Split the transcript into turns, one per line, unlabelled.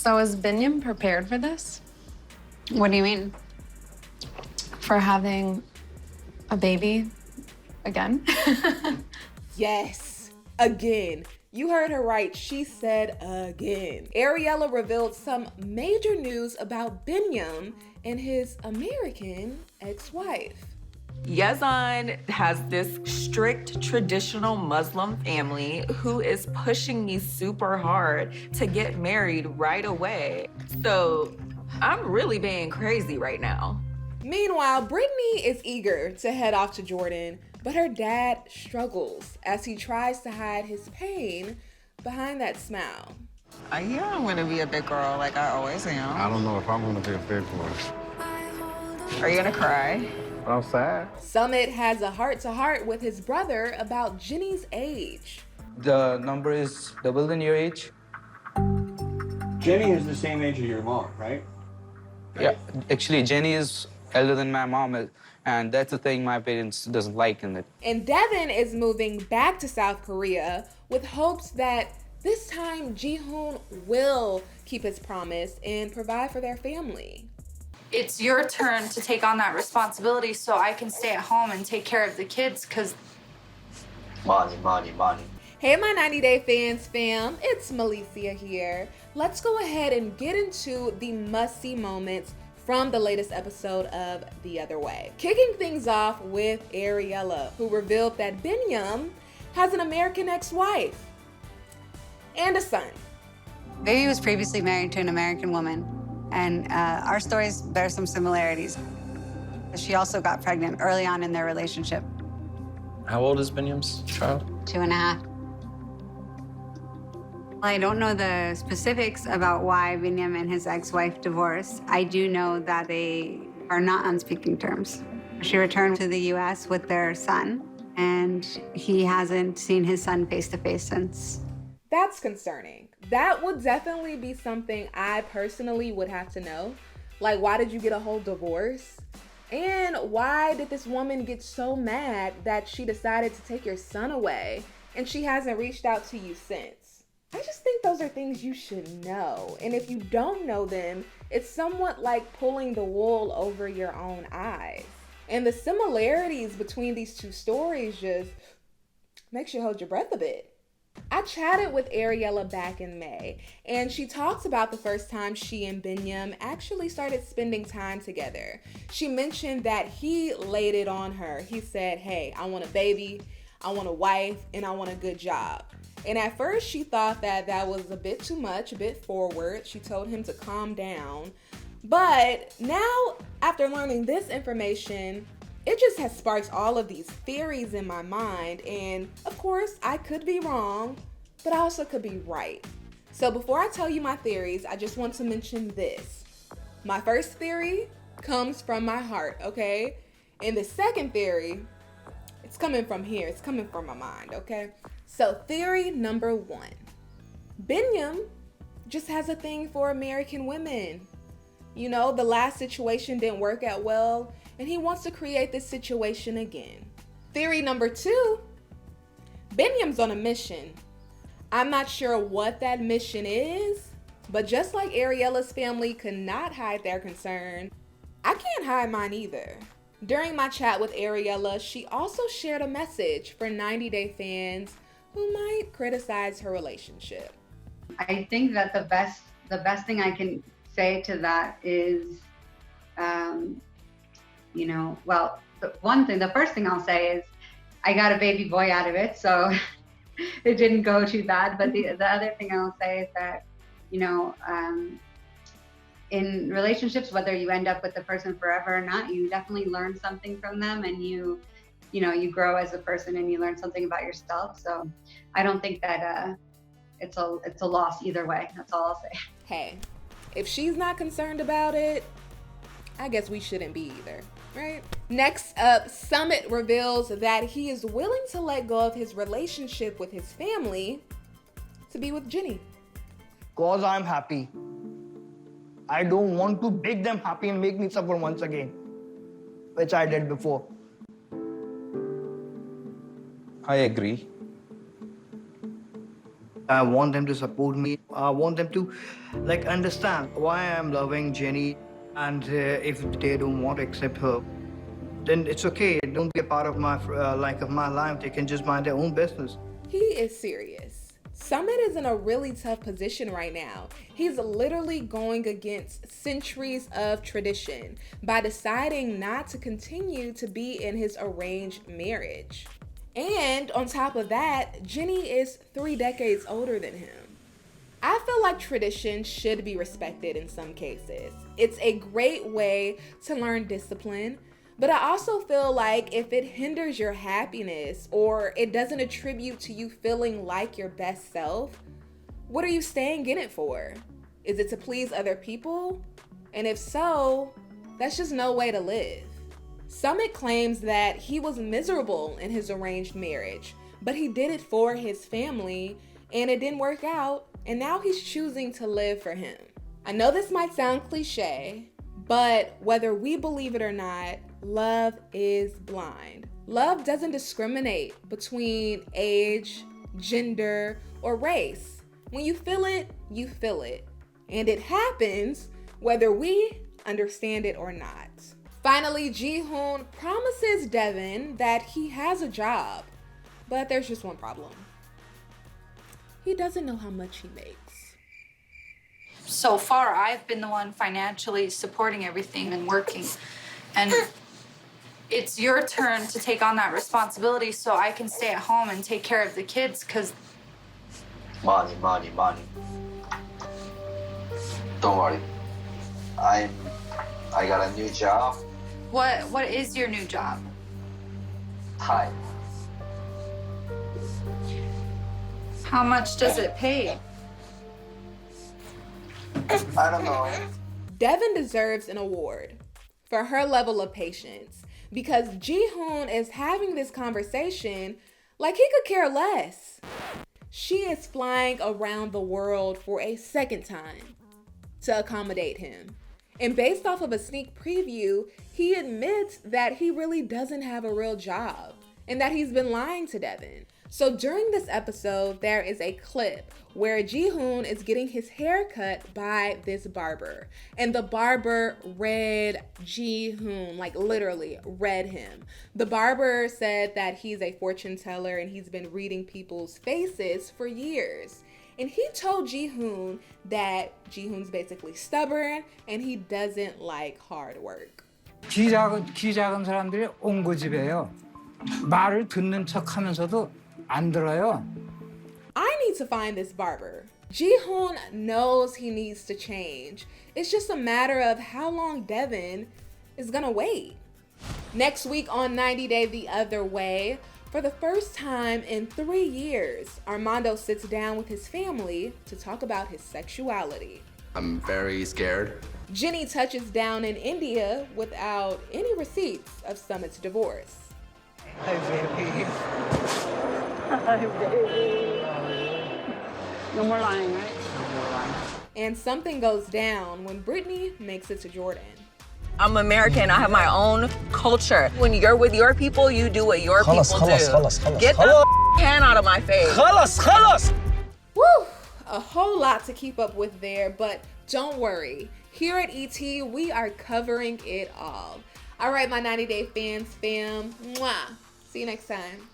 So is Biniyam prepared for this?
What do you mean?
For having a baby again?
Yes, again. You heard her right. She said again. Ariela revealed some major news about Biniyam and his American ex-wife.
Yazan has this strict traditional Muslim family who is pushing me super hard to get married right away. So I'm really being crazy right now.
Meanwhile, Brittany is eager to head off to Jordan, but her dad struggles as he tries to hide his pain behind that smile.
Yeah, I'm gonna be a big girl like I always am.
I don't know if I'm gonna be a big boy.
Are you gonna cry?
I'm sad.
Summit has a heart-to-heart with his brother about Jenny's age.
The number is double than your age.
Jenny is the same age as your mom, right?
Yeah, actually, Jenny is elder than my mom, and that's the thing my parents doesn't like in it.
And Devin is moving back to South Korea with hopes that this time Ji-hoon will keep his promise and provide for their family.
It's your turn to take on that responsibility so I can stay at home and take care of the kids, because...
Money.
Hey, my 90 Day Fans fam, it's Malicia here. Let's go ahead and get into the must-see moments from the latest episode of The Other Way. Kicking things off with Ariela, who revealed that Biniyam has an American ex-wife and a son.
Baby was previously married to an American woman, and our stories bear some similarities. She also got pregnant early on in their relationship.
How old is Biniyam's child?
2.5. I don't know the specifics about why Biniyam and his ex-wife divorced. I do know that they are not on speaking terms. She returned to the U.S. with their son, and he hasn't seen his son face-to-face since.
That's concerning. That would definitely be something I personally would have to know. Like, why did you get a whole divorce? And why did this woman get so mad that she decided to take your son away and she hasn't reached out to you since? I just think those are things you should know. And if you don't know them, it's somewhat like pulling the wool over your own eyes. And the similarities between these two stories just makes you hold your breath a bit. I chatted with Ariela back in May, and she talks about the first time she and Biniyam actually started spending time together. She mentioned that he laid it on her. He said, hey, I want a baby, I want a wife, and I want a good job. And at first she thought that was a bit too much, a bit forward. She told him to calm down. But now, after learning this information, it just has sparked all of these theories in my mind, and of course, I could be wrong, but I also could be right. So before I tell you my theories, I just want to mention this. My first theory comes from my heart, okay? And the second theory, it's coming from here, it's coming from my mind, okay? So theory number 1, Biniyam just has a thing for American women. You know, the last situation didn't work out well, and he wants to create this situation again. Theory number 2, Biniyam's on a mission. I'm not sure what that mission is, but just like Ariela's family could not hide their concern, I can't hide mine either. During my chat with Ariela, she also shared a message for 90 Day fans who might criticize her relationship.
I think that the best thing I can say to that is, the first thing I'll say is I got a baby boy out of it, so it didn't go too bad. But the other thing I'll say is that, in relationships, whether you end up with the person forever or not, you definitely learn something from them, and you grow as a person and you learn something about yourself. So I don't think that it's a loss either way. That's all I'll say.
Hey, if she's not concerned about it, I guess we shouldn't be either, right? Next up, Summit reveals that he is willing to let go of his relationship with his family to be with Jenny.
Cause I'm happy. I don't want to make them happy and make me suffer once again, which I did before.
I agree.
I want them to support me. I want them to understand why I'm loving Jenny. And if they don't want to accept her, then it's okay. Don't be a part of my of my life. They can just mind their own business.
He is serious. Summit is in a really tough position right now. He's literally going against centuries of tradition by deciding not to continue to be in his arranged marriage. And on top of that, Jenny is 3 decades older than him. I feel like tradition should be respected in some cases. It's a great way to learn discipline, but I also feel like if it hinders your happiness or it doesn't attribute to you feeling like your best self, what are you staying in it for? Is it to please other people? And if so, that's just no way to live. Summit claims that he was miserable in his arranged marriage, but he did it for his family and it didn't work out, and now he's choosing to live for him. I know this might sound cliche, but whether we believe it or not, love is blind. Love doesn't discriminate between age, gender, or race. When you feel it, you feel it. And it happens whether we understand it or not. Finally, Ji-hoon promises Devin that he has a job, but there's just one problem. He doesn't know how much he makes.
So far, I've been the one financially supporting everything and working. And it's your turn to take on that responsibility so I can stay at home and take care of the kids, because...
Money. Don't worry. I got a new job.
What is your new job?
Thai.
How much does it pay?
I don't know.
Devin deserves an award for her level of patience because Ji-hoon is having this conversation like he could care less. She is flying around the world for a second time to accommodate him. And based off of a sneak preview, he admits that he really doesn't have a real job and that he's been lying to Devin. So during this episode, there is a clip where Ji-hoon is getting his hair cut by this barber. And the barber read Ji-hoon, like literally read him. The barber said that he's a fortune teller and he's been reading people's faces for years. And he told Ji-hoon that Ji-hoon's basically stubborn and he doesn't like hard work.
귀 작은 사람들이 온 고집이에요. 말을 듣는 척하면서도 안 들어요.
I need to find this barber. Ji-hoon knows he needs to change. It's just a matter of how long Devin is gonna wait. Next week on 90 Day the Other Way, for the first time in 3 years, Armando sits down with his family to talk about his sexuality.
I'm very scared.
Jenny touches down in India without any receipts of Summit's divorce.
Hi, baby.
Hi, baby. No more lying, right?
No more lying.
And something goes down when Brittany makes it to Jordan.
I'm American. I have my own culture. When you're with your people, you do what your people do. Get the hand out of my face.
Woo! A whole lot to keep up with there, but don't worry. Here at ET, we are covering it all. All right, my 90 Day fans, fam. Mwah. See you next time.